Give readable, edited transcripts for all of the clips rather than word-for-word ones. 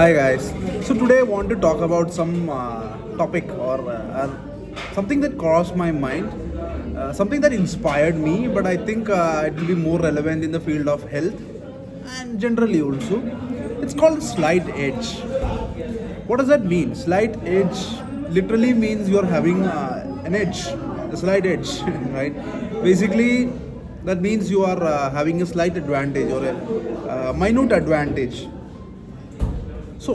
Hi guys. So today I want to talk about some topic or something that crossed my mind, something that inspired me, but I think it will be more relevant in the field of health and generally also. It's called slight edge. What does that mean? Slight edge literally means you're having an edge, a slight edge, right? Basically, that means you are having a slight advantage or a minute advantage. So,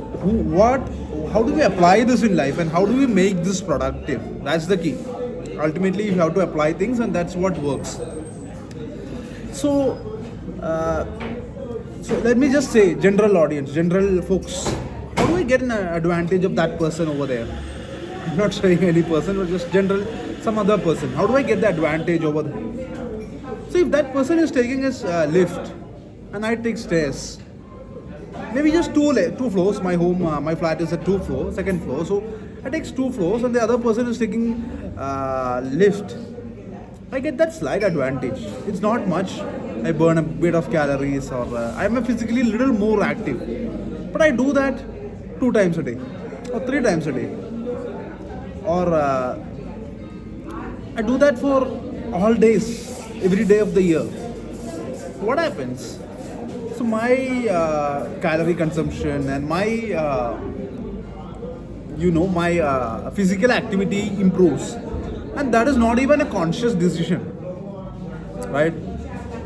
how do we apply this in life and how do we make this productive? That's the key. Ultimately, you have to apply things, and that's what works. So, uh, so let me just say, general audience, general folks, how do we get an advantage of that person over there? I'm not saying any person, but just general, some other person. How do I get the advantage over there? So, if that person is taking his lift and I take stairs, maybe just two floors. My flat is at second floor. So I takes two floors, and the other person is taking lift. I get that slight advantage. It's not much. I burn a bit of calories, or I'm a physically little more active. But I do that 2 times a day, or 3 times a day, or I do that for all days, every day of the year. What happens? So my calorie consumption and my physical activity improves, and that is not even a conscious decision, right?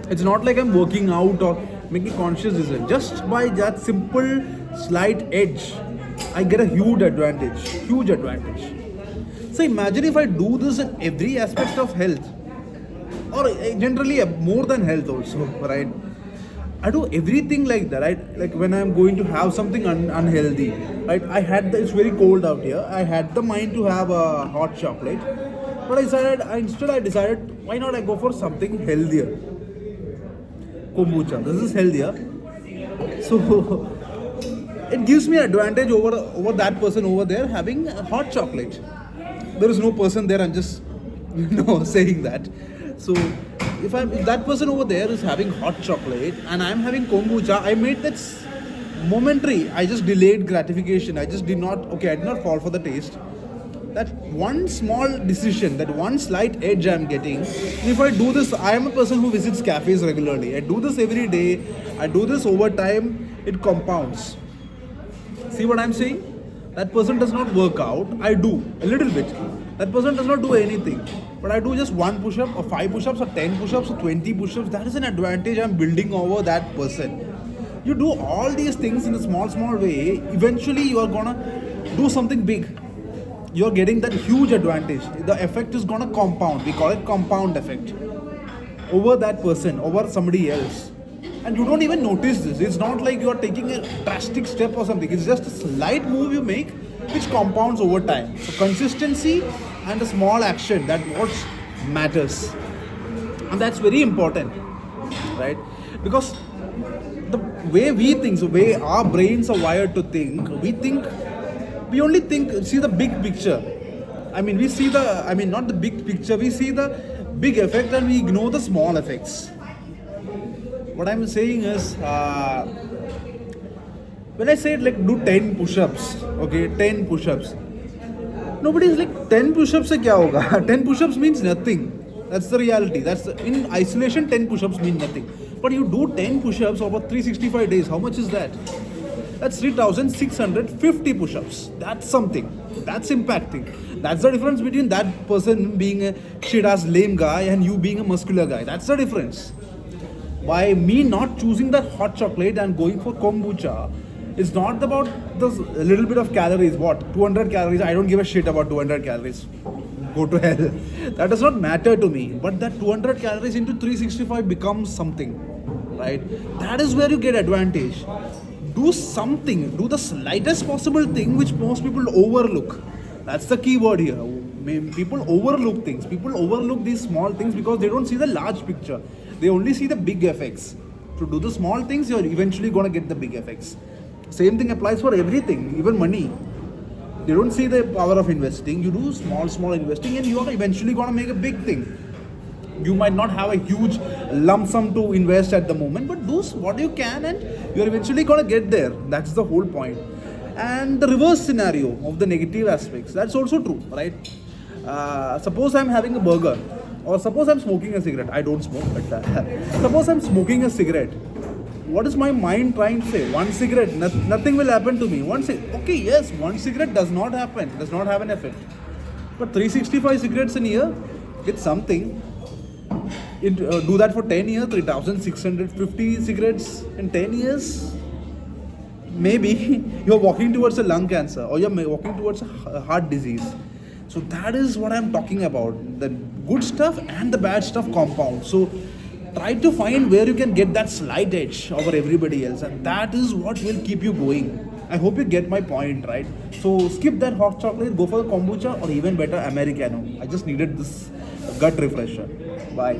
It's not like I'm working out or making conscious decision. Just by that simple slight edge, I get a huge advantage. Huge advantage. So imagine if I do this in every aspect of health, or generally more than health also, right? I do everything like that, right? Like when I'm going to have something unhealthy, right? It's very cold out here. I had the mind to have a hot chocolate, but I decided, why not I go for something healthier? Kombucha. This is healthier, so it gives me advantage over that person over there having a hot chocolate. There is no person there. I'm just saying that. So if that person over there is having hot chocolate and I'm having kombucha, I made that momentary. I just delayed gratification. I just did not. Okay, I did not fall for the taste. That one small decision, that one slight edge I'm getting. If I do this, I am a person who visits cafes regularly. I do this every day. I do this over time. It compounds. See what I'm saying? That person does not work out. I do a little bit. That person does not do anything. But I do just one push up, or 5 push ups, or 10 push ups, or 20 push ups. That is an advantage I'm building over that person. You do all these things in a small way. Eventually, you are gonna do something big. You're getting that huge advantage. The effect is gonna compound. We call it compound effect over that person, over somebody else. And you don't even notice this. It's not like you're taking a drastic step or something. It's just a slight move you make which compounds over time. So consistency and a small action, that what matters. And that's very important, right? Because the way we think, the way our brains are wired to think, we only see the big picture. Not the big picture, we see the big effect and we ignore the small effects. What I'm saying is, when I say like do 10 push-ups, okay, 10 push-ups, nobody's like 10 push-ups se kya hoga? 10 push-ups means nothing. That's the reality. In isolation, 10 push-ups mean nothing. But you do 10 push-ups over 365 days. How much is that? That's 3,650 push-ups. That's something. That's impacting. That's the difference between that person being a shit-ass lame guy and you being a muscular guy. That's the difference. By me not choosing that hot chocolate and going for kombucha, it's not about the little bit of calories. What? 200 calories? I don't give a shit about 200 calories. Go to hell. That does not matter to me. But that 200 calories into 365 becomes something, right? That is where you get advantage. Do something. Do the slightest possible thing which most people overlook. That's the key word here. People overlook things. People overlook these small things because they don't see the large picture. They only see the big effects. To do the small things, you're eventually going to get the big effects. Same thing applies for everything, even money. You don't see the power of investing. You do small investing and you are eventually going to make a big thing. You might not have a huge lump sum to invest at the moment, but do what you can and you're eventually going to get there. That's the whole point. And the reverse scenario of the negative aspects, that's also true, right? Suppose I'm having a burger, or suppose I'm smoking a cigarette. I don't smoke, but suppose I'm smoking a cigarette. What is my mind trying to say? One cigarette, nothing will happen to me. Okay, yes, one cigarette does not have an effect. But 365 cigarettes in a year, it's something. Do that for 10 years, 3,650 cigarettes in 10 years. Maybe you're walking towards a lung cancer, or you're walking towards a heart disease. So that is what I'm talking about. The good stuff and the bad stuff compound. So try to find where you can get that slight edge over everybody else, and that is what will keep you going. I hope you get my point, right? So skip that hot chocolate, go for the kombucha, or even better, Americano. I just needed this gut refresher. Bye.